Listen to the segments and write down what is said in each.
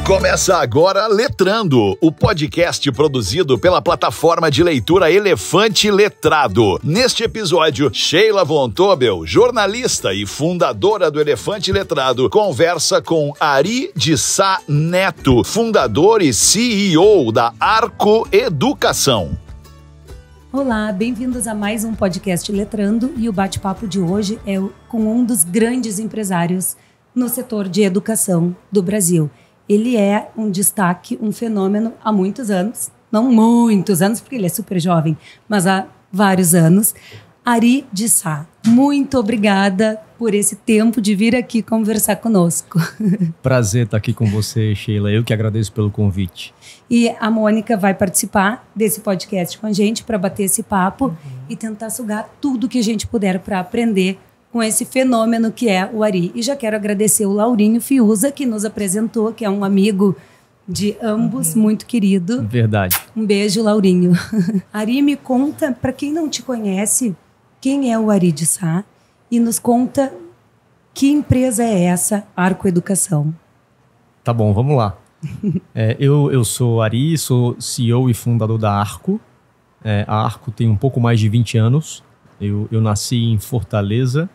Começa agora Letrando, o podcast produzido pela plataforma de leitura Elefante Letrado. Neste episódio, Sheila Von Tobel, jornalista e fundadora do Elefante Letrado, conversa com Ari de Sá Neto, fundador e CEO da Arco Educação. Olá, bem-vindos a mais um podcast Letrando, e o bate-papo de hoje é com um dos grandes empresários no setor de educação do Brasil. Ele é um destaque, um fenômeno há muitos anos, não muitos anos, porque ele é super jovem, mas há vários anos. Ari de Sá, muito obrigada por esse tempo de vir aqui conversar conosco. Prazer estar aqui com você, Sheila. Eu que agradeço pelo convite. E a Mônica vai participar desse podcast com a gente para bater esse papo e tentar sugar tudo que a gente puder para aprender com esse fenômeno que é o Ari. E já quero agradecer o Laurinho Fiuza, que nos apresentou, que é um amigo de ambos, muito querido. Verdade. Um beijo, Laurinho. Ari, me conta, para quem não te conhece, quem é o Ari de Sá, e nos conta que empresa é essa, Arco Educação. Tá bom, vamos lá. Eu sou Ari, sou CEO e fundador da Arco. A Arco tem um pouco mais de 20 anos. Eu nasci em Fortaleza,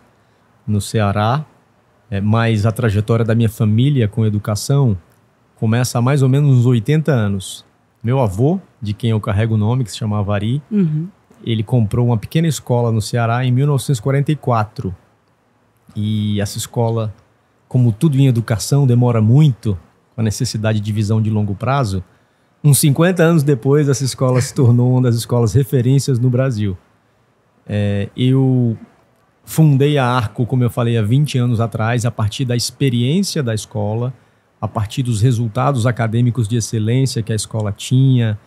no Ceará, mas a trajetória da minha família com educação começa há mais ou menos uns 80 anos. Meu avô, de quem eu carrego o nome, que se chamava Ari, ele comprou uma pequena escola no Ceará em 1944. E essa escola, como tudo em educação, demora muito, com a necessidade de visão de longo prazo. Uns 50 anos depois, essa escola se tornou uma das escolas referências no Brasil. Eu fundei a Arco, como eu falei, há 20 anos atrás, a partir da experiência da escola, a partir dos resultados acadêmicos de excelência que a escola tinha,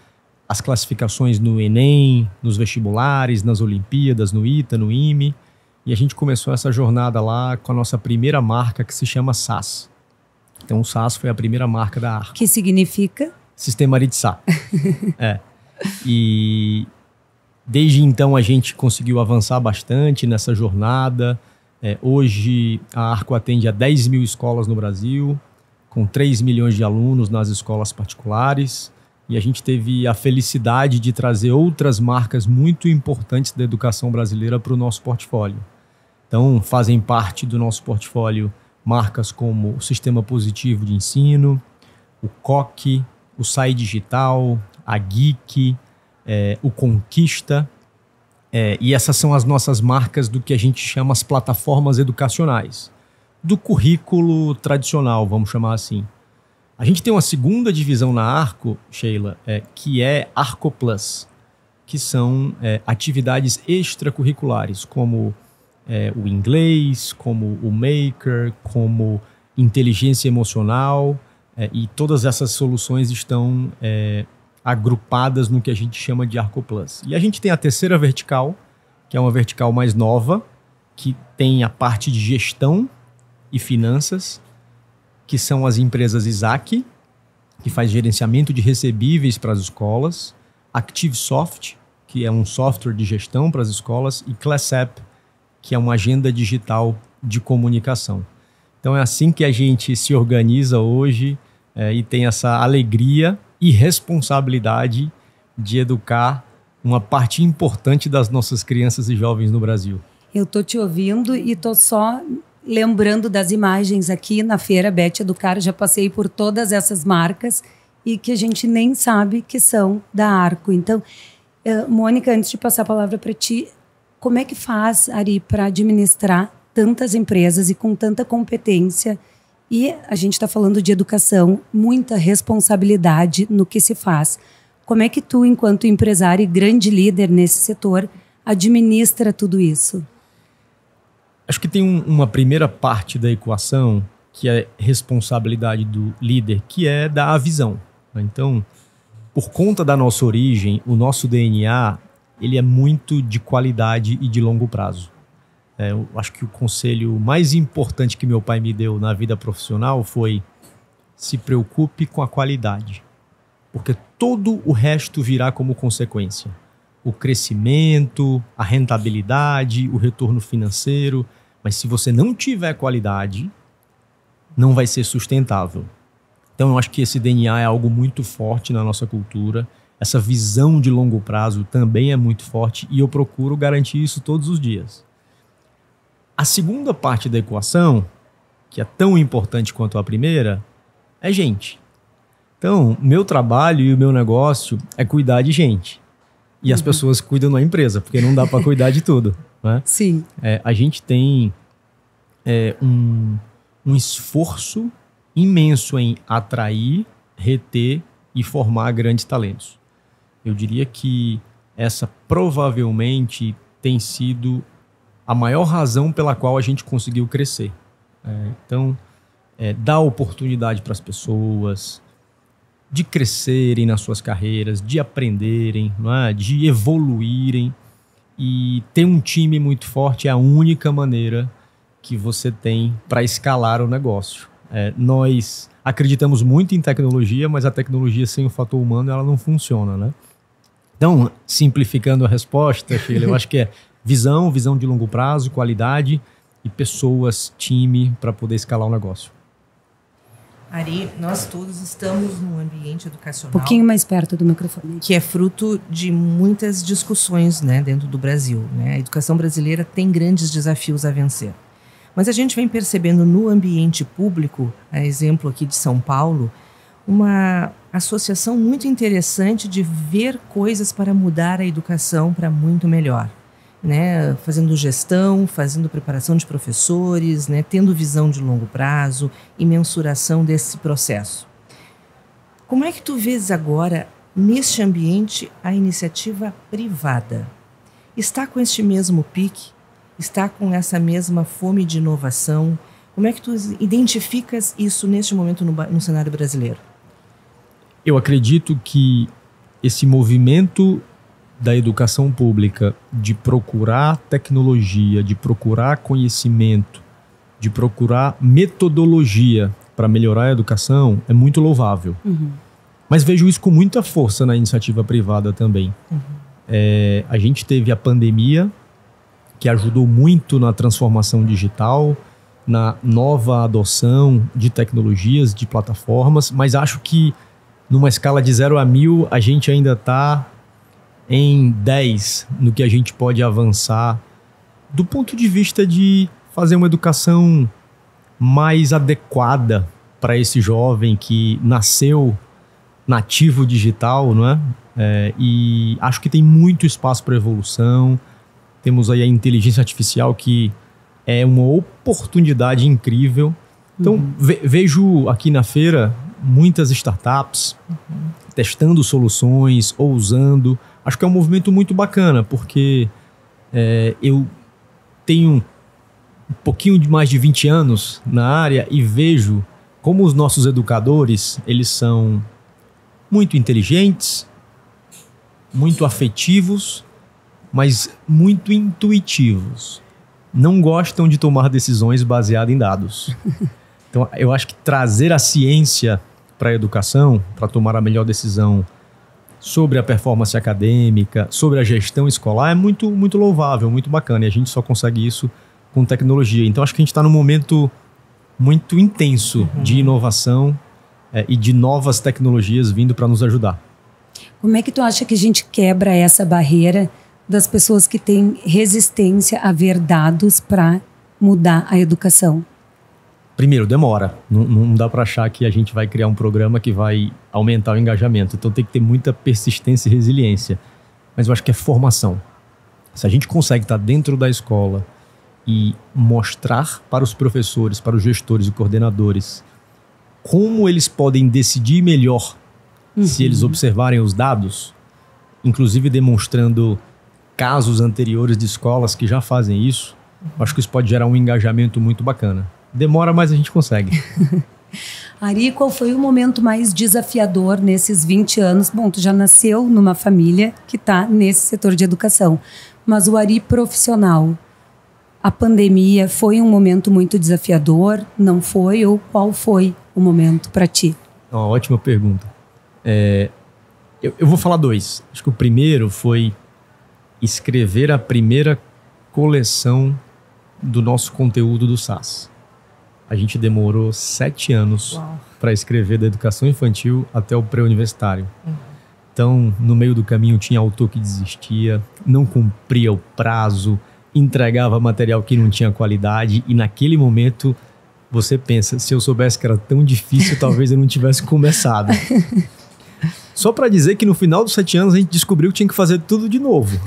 as classificações no Enem, nos vestibulares, nas Olimpíadas, no ITA, no IME. E a gente começou essa jornada lá com a nossa primeira marca, que se chama SAS. Então o SAS foi a primeira marca da Arco. Que significa? Sistema Ari de Sá. E desde então a gente conseguiu avançar bastante nessa jornada. Hoje a Arco atende a 10 mil escolas no Brasil, com 3 milhões de alunos nas escolas particulares. E a gente teve a felicidade de trazer outras marcas muito importantes da educação brasileira para o nosso portfólio. Então fazem parte do nosso portfólio marcas como o Sistema Positivo de Ensino, o COC, o SAI Digital, a Geek, o Conquista, e essas são as nossas marcas do que a gente chama as plataformas educacionais, do currículo tradicional, vamos chamar assim. A gente tem uma segunda divisão na Arco, Sheila, que é Arco Plus, que são atividades extracurriculares, como o inglês, como o Maker, como inteligência emocional, e todas essas soluções estão agrupadas no que a gente chama de Arco Plus. E a gente tem a terceira vertical, que é uma vertical mais nova, que tem a parte de gestão e finanças, que são as empresas Isaac, que faz gerenciamento de recebíveis para as escolas, ActiveSoft, que é um software de gestão para as escolas, e ClassApp, que é uma agenda digital de comunicação. Então é assim que a gente se organiza hoje e tem essa alegria e responsabilidade de educar uma parte importante das nossas crianças e jovens no Brasil. Eu tô te ouvindo e tô só lembrando das imagens aqui na feira Bete Educar. Já passei por todas essas marcas e que a gente nem sabe que são da Arco. Então, Mônica, antes de passar a palavra para ti, como é que faz, Ari, para administrar tantas empresas e com tanta competência? E a gente está falando de educação, muita responsabilidade no que se faz. Como é que tu, enquanto empresário e grande líder nesse setor, administra tudo isso? Acho que tem uma primeira parte da equação, que é responsabilidade do líder, que é dar a visão. Então, por conta da nossa origem, o nosso DNA, ele é muito de qualidade e de longo prazo. Eu acho que o conselho mais importante que meu pai me deu na vida profissional foi: se preocupe com a qualidade, porque todo o resto virá como consequência. O crescimento, a rentabilidade, o retorno financeiro. Mas se você não tiver qualidade, não vai ser sustentável. Então eu acho que esse DNA é algo muito forte na nossa cultura. Essa visão de longo prazo também é muito forte e eu procuro garantir isso todos os dias. A segunda parte da equação, que é tão importante quanto a primeira, é gente. Então, meu trabalho e o meu negócio é cuidar de gente. E as pessoas cuidam da empresa, porque não dá para cuidar de tudo, né? Sim. A gente tem um esforço imenso em atrair, reter e formar grandes talentos. Eu diria que essa provavelmente tem sido a maior razão pela qual a gente conseguiu crescer. Então, dar oportunidade para as pessoas de crescerem nas suas carreiras, de aprenderem, não é? De evoluírem. E ter um time muito forte é a única maneira que você tem para escalar o negócio. Nós acreditamos muito em tecnologia, mas a tecnologia sem o fator humano ela não funciona, né? Então, simplificando a resposta, Sheila, eu acho que é visão de longo prazo, qualidade e pessoas, time, para poder escalar o negócio. Ari, nós todos estamos num ambiente educacional... Um pouquinho mais perto do microfone. Que é fruto de muitas discussões, né, dentro do Brasil, né? A educação brasileira tem grandes desafios a vencer. Mas a gente vem percebendo no ambiente público, a exemplo aqui de São Paulo, uma associação muito interessante de ver coisas para mudar a educação para muito melhor, né? Fazendo gestão, fazendo preparação de professores, né? Tendo visão de longo prazo e mensuração desse processo. Como é que tu vês agora, neste ambiente, a iniciativa privada? Está com este mesmo pique? Está com essa mesma fome de inovação? Como é que tu identificas isso neste momento no cenário brasileiro? Eu acredito que esse movimento da educação pública de procurar tecnologia, de procurar conhecimento, de procurar metodologia para melhorar a educação é muito louvável. Mas vejo isso com muita força na iniciativa privada também. A gente teve a pandemia, que ajudou muito na transformação digital, na nova adoção de tecnologias, de plataformas, mas acho que numa escala de 0 a 1000, a gente ainda está em 10 no que a gente pode avançar do ponto de vista de fazer uma educação mais adequada para esse jovem que nasceu nativo digital, não é? E acho que tem muito espaço para evolução. Temos aí a inteligência artificial, que é uma oportunidade incrível. Então, vejo aqui na feira muitas startups testando soluções, ousando. Acho que é um movimento muito bacana, porque eu tenho um pouquinho de mais de 20 anos na área e vejo como os nossos educadores, eles são muito inteligentes, muito afetivos, mas muito intuitivos. Não gostam de tomar decisões baseadas em dados. Então, eu acho que trazer a ciência para a educação, para tomar a melhor decisão sobre a performance acadêmica, sobre a gestão escolar, é muito, muito louvável, muito bacana. E a gente só consegue isso com tecnologia. Então, acho que a gente está num momento muito intenso de inovação e de novas tecnologias vindo para nos ajudar. Como é que tu acha que a gente quebra essa barreira das pessoas que têm resistência a ver dados para mudar a educação? Primeiro, demora. Não dá para achar que a gente vai criar um programa que vai aumentar o engajamento. Então tem que ter muita persistência e resiliência. Mas eu acho que é formação. Se a gente consegue estar dentro da escola e mostrar para os professores, para os gestores e coordenadores como eles podem decidir melhor se eles observarem os dados, inclusive demonstrando casos anteriores de escolas que já fazem isso, acho que isso pode gerar um engajamento muito bacana. Demora, mas a gente consegue. Ari, qual foi o momento mais desafiador nesses 20 anos? Bom, tu já nasceu numa família que está nesse setor de educação, mas o Ari profissional, a pandemia foi um momento muito desafiador? Não foi? Ou qual foi o momento para ti? Uma ótima pergunta. Eu vou falar dois. Acho que o primeiro foi escrever a primeira coleção do nosso conteúdo do SAS. A gente demorou 7 anos para escrever da educação infantil até o pré-universitário. Então, no meio do caminho tinha autor que desistia, não cumpria o prazo, entregava material que não tinha qualidade, e naquele momento você pensa, se eu soubesse que era tão difícil, talvez eu não tivesse começado. Só para dizer que no final dos 7 anos a gente descobriu que tinha que fazer tudo de novo.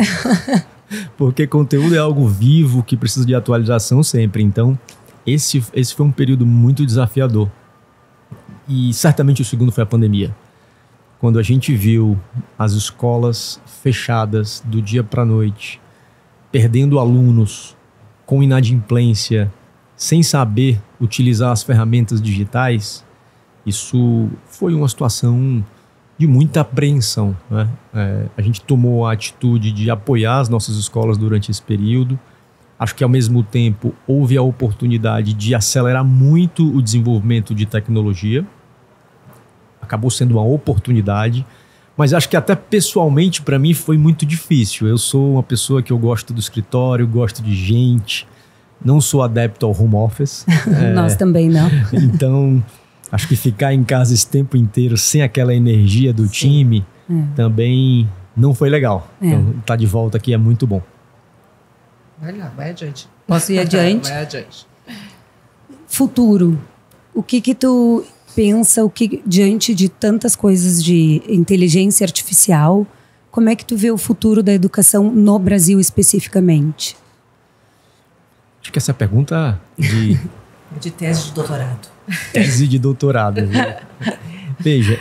Porque conteúdo é algo vivo que precisa de atualização sempre. Então, esse foi um período muito desafiador. E certamente o segundo foi a pandemia. Quando a gente viu as escolas fechadas do dia para a noite, perdendo alunos com inadimplência, sem saber utilizar as ferramentas digitais, isso foi uma situação de muita apreensão, né? A gente tomou a atitude de apoiar as nossas escolas durante esse período. Acho que, ao mesmo tempo, houve a oportunidade de acelerar muito o desenvolvimento de tecnologia. Acabou sendo uma oportunidade, mas acho que até pessoalmente para mim foi muito difícil. Eu sou uma pessoa que eu gosto do escritório, gosto de gente, não sou adepto ao home office. Nós também não. Então, acho que ficar em casa esse tempo inteiro sem aquela energia do time também não foi legal. Então, estar de volta aqui é muito bom. Vai lá, vai adiante. Posso ir adiante? Vai adiante. Futuro. O que tu pensa, diante de tantas coisas de inteligência artificial, como é que tu vê o futuro da educação no Brasil especificamente? Acho que essa é a pergunta de tese de doutorado. Tese de doutorado. Veja,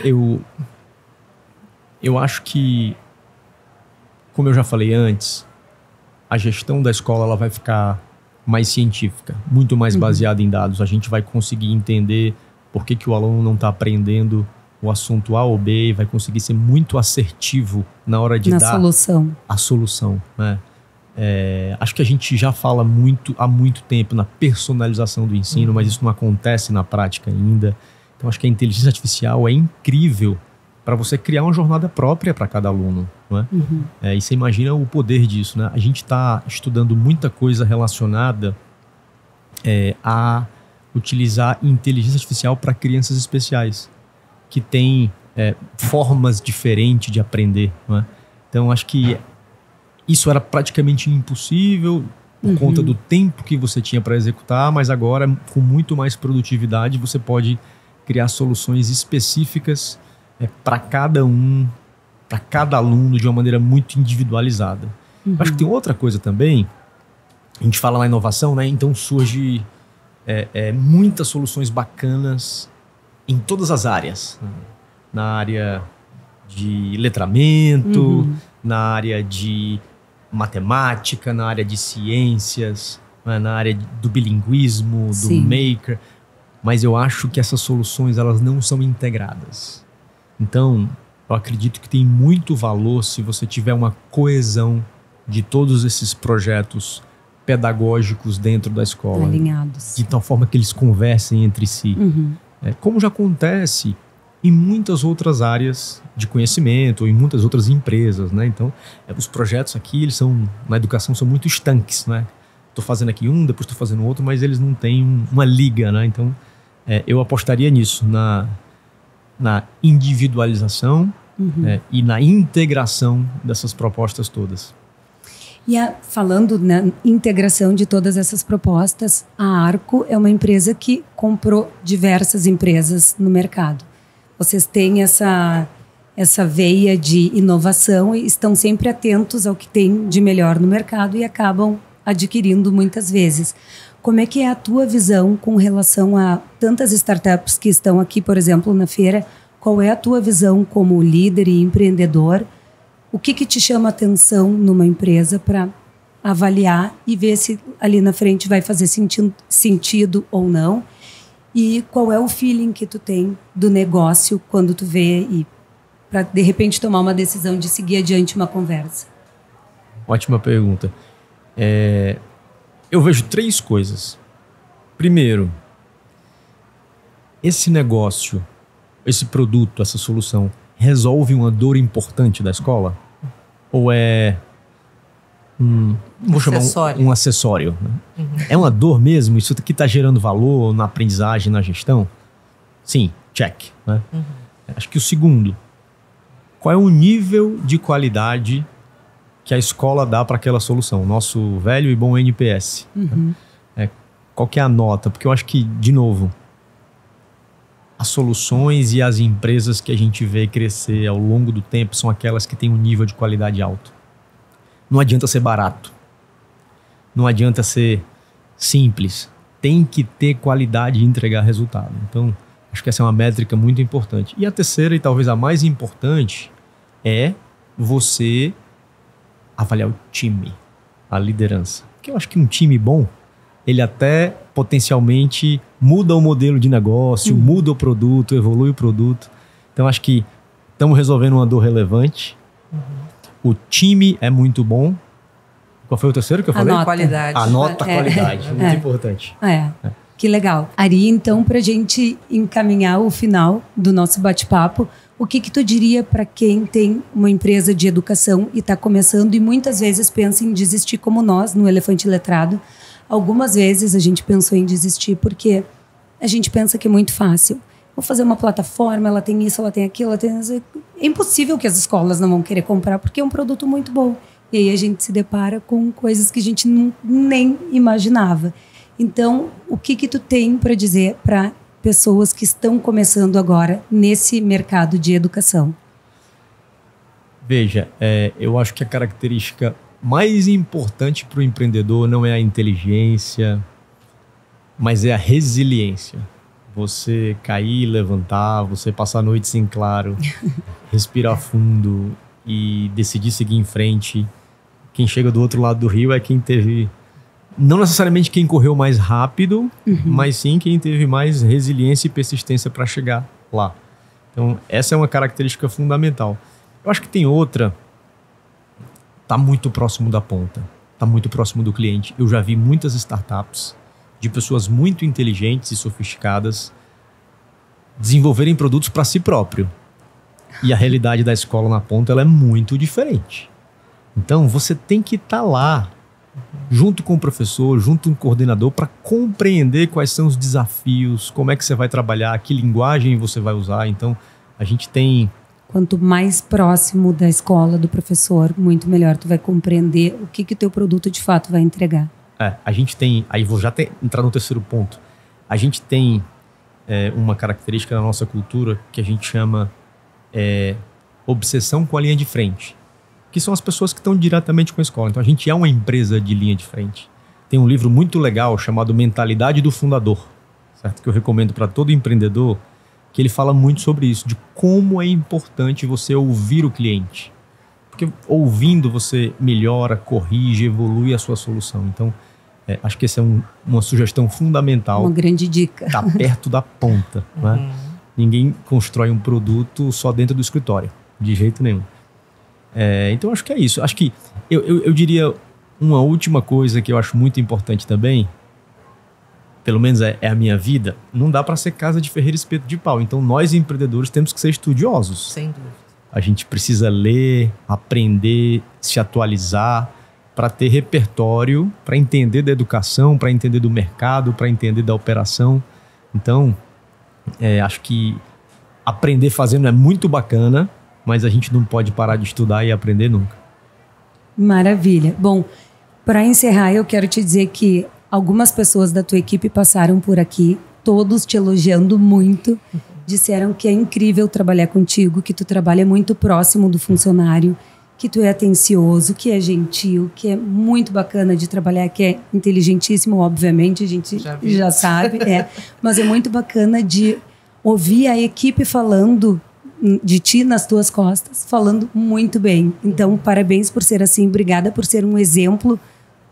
eu acho que, como eu já falei antes, a gestão da escola ela vai ficar mais científica, muito mais baseada em dados. A gente vai conseguir entender por que o aluno não está aprendendo o assunto A ou B, e vai conseguir ser muito assertivo na hora de dar a solução, né? Acho que a gente já fala há muito tempo na personalização do ensino, mas isso não acontece na prática ainda. Então acho que a inteligência artificial é incrível para você criar uma jornada própria para cada aluno, não é? E você imagina o poder disso, né? A gente está estudando muita coisa relacionada a utilizar inteligência artificial para crianças especiais, que têm formas diferentes de aprender, não é? Então acho que isso era praticamente impossível por conta do tempo que você tinha para executar, mas agora, com muito mais produtividade, você pode criar soluções específicas para cada aluno de uma maneira muito individualizada. Acho que tem outra coisa também, a gente fala na inovação, né? Então surge muitas soluções bacanas em todas as áreas. Na área de letramento, na área de matemática, na área de ciências, na área do bilinguismo, do maker. Mas eu acho que essas soluções elas não são integradas. Então, eu acredito que tem muito valor se você tiver uma coesão de todos esses projetos pedagógicos dentro da escola. Alinhados. De tal forma que eles conversem entre si. Como já acontece em muitas outras áreas de conhecimento, ou em muitas outras empresas, né? Então, os projetos aqui, na educação, são muito estanques, né? Estou fazendo aqui um, depois estou fazendo outro, mas eles não têm uma liga, né? Então, eu apostaria nisso, na individualização e na integração dessas propostas todas. E falando na integração de todas essas propostas, a Arco é uma empresa que comprou diversas empresas no mercado. Vocês têm essa veia de inovação e estão sempre atentos ao que tem de melhor no mercado e acabam adquirindo muitas vezes. Como é que é a tua visão com relação a tantas startups que estão aqui, por exemplo, na feira? Qual é a tua visão como líder e empreendedor? O que te chama atenção numa empresa para avaliar e ver se ali na frente vai fazer sentido ou não? E qual é o feeling que tu tem do negócio quando tu vê e para de repente tomar uma decisão de seguir adiante uma conversa? Ótima pergunta. Eu vejo 3 coisas. Primeiro, esse negócio, esse produto, essa solução resolve uma dor importante da escola? Ou é vou chamar um acessório. Né? É uma dor mesmo? Isso que está gerando valor na aprendizagem, na gestão? Sim, check. Né? Acho que o segundo, qual é o nível de qualidade que a escola dá para aquela solução? Nosso velho e bom NPS. Né? Qual que é a nota? Porque eu acho que, de novo, as soluções e as empresas que a gente vê crescer ao longo do tempo são aquelas que têm um nível de qualidade alto. Não adianta ser barato. Não adianta ser simples. Tem que ter qualidade e entregar resultado. Então, acho que essa é uma métrica muito importante. E a terceira, e talvez a mais importante, é você avaliar o time, a liderança. Porque eu acho que um time bom, ele até potencialmente muda o modelo de negócio, muda o produto, evolui o produto. Então, acho que estamos resolvendo uma dor relevante. O time é muito bom. Qual foi o terceiro que eu falei? Qualidade. A nota, qualidade. Muito importante. Que legal. Ari, então, para a gente encaminhar o final do nosso bate-papo, o que tu diria para quem tem uma empresa de educação e está começando e muitas vezes pensa em desistir como nós, no Elefante Letrado? Algumas vezes a gente pensou em desistir porque a gente pensa que é muito fácil. Vou fazer uma plataforma, ela tem isso, ela tem aquilo, ela tem... É impossível que as escolas não vão querer comprar porque é um produto muito bom. E aí a gente se depara com coisas que a gente nem imaginava. Então, o que tu tem para dizer para pessoas que estão começando agora nesse mercado de educação? Veja, eu acho que a característica mais importante para o empreendedor não é a inteligência, mas é a resiliência. Você cair, levantar, você passar noites em claro, respirar fundo e decidir seguir em frente. Quem chega do outro lado do rio é quem teve... Não necessariamente quem correu mais rápido, mas sim quem teve mais resiliência e persistência para chegar lá. Então, essa é uma característica fundamental. Eu acho que tem outra... Está muito próximo da ponta, está muito próximo do cliente. Eu já vi muitas startups de pessoas muito inteligentes e sofisticadas desenvolverem produtos para si próprio. E a realidade da escola na ponta ela é muito diferente. Então, você tem que estar lá, junto com o professor, junto com o coordenador, para compreender quais são os desafios, como é que você vai trabalhar, que linguagem você vai usar. Então, a gente tem... Quanto mais próximo da escola, do professor, muito melhor tu vai compreender o que o teu produto de fato vai entregar. A gente tem... Aí vou já entrar no terceiro ponto. A gente tem uma característica na nossa cultura que a gente chama obsessão com a linha de frente, que são as pessoas que estão diretamente com a escola. Então a gente é uma empresa de linha de frente. Tem um livro muito legal chamado Mentalidade do Fundador, certo? Que eu recomendo para todo empreendedor, que ele fala muito sobre isso, de como é importante você ouvir o cliente. Porque ouvindo você melhora, corrige, evolui a sua solução. Então, acho que essa é uma sugestão fundamental. Uma grande dica. Tá perto da ponta. Né? Ninguém constrói um produto só dentro do escritório, de jeito nenhum. Então, acho que é isso. Acho que eu diria uma última coisa que eu acho muito importante também, pelo menos é a minha vida, não dá para ser casa de ferreiro e espeto de pau. Então, nós empreendedores temos que ser estudiosos. Sem dúvida. A gente precisa ler, aprender, se atualizar para ter repertório, para entender da educação, para entender do mercado, para entender da operação. Então, acho que aprender fazendo é muito bacana, mas a gente não pode parar de estudar e aprender nunca. Maravilha. Bom, para encerrar, eu quero te dizer que algumas pessoas da tua equipe passaram por aqui, todos te elogiando muito. Disseram que é incrível trabalhar contigo, que tu trabalha muito próximo do funcionário, que tu é atencioso, que é gentil, que é muito bacana de trabalhar, que é inteligentíssimo, obviamente, a gente já sabe. Mas é muito bacana de ouvir a equipe falando de ti nas tuas costas, falando muito bem. Então, parabéns por ser assim, obrigada por ser um exemplo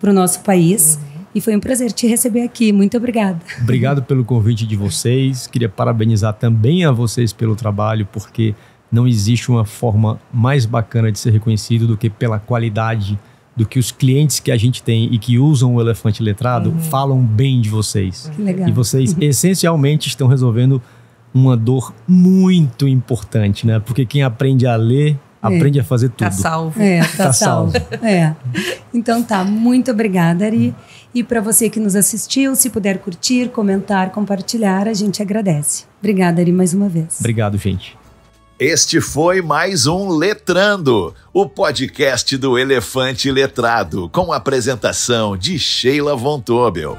para o nosso país. E foi um prazer te receber aqui. Muito obrigada. Obrigado pelo convite de vocês. Queria parabenizar também a vocês pelo trabalho, porque não existe uma forma mais bacana de ser reconhecido do que pela qualidade do que os clientes que a gente tem e que usam o Elefante Letrado falam bem de vocês. Que legal. E vocês essencialmente estão resolvendo uma dor muito importante, né? Porque quem aprende a ler, aprende a fazer tudo. Tá salvo. Tá salvo. Então tá, muito obrigada, Ari. E para você que nos assistiu, se puder curtir, comentar, compartilhar, a gente agradece. Obrigada, Ari, mais uma vez. Obrigado, gente. Este foi mais um Letrando, o podcast do Elefante Letrado, com a apresentação de Sheila Von Tobel.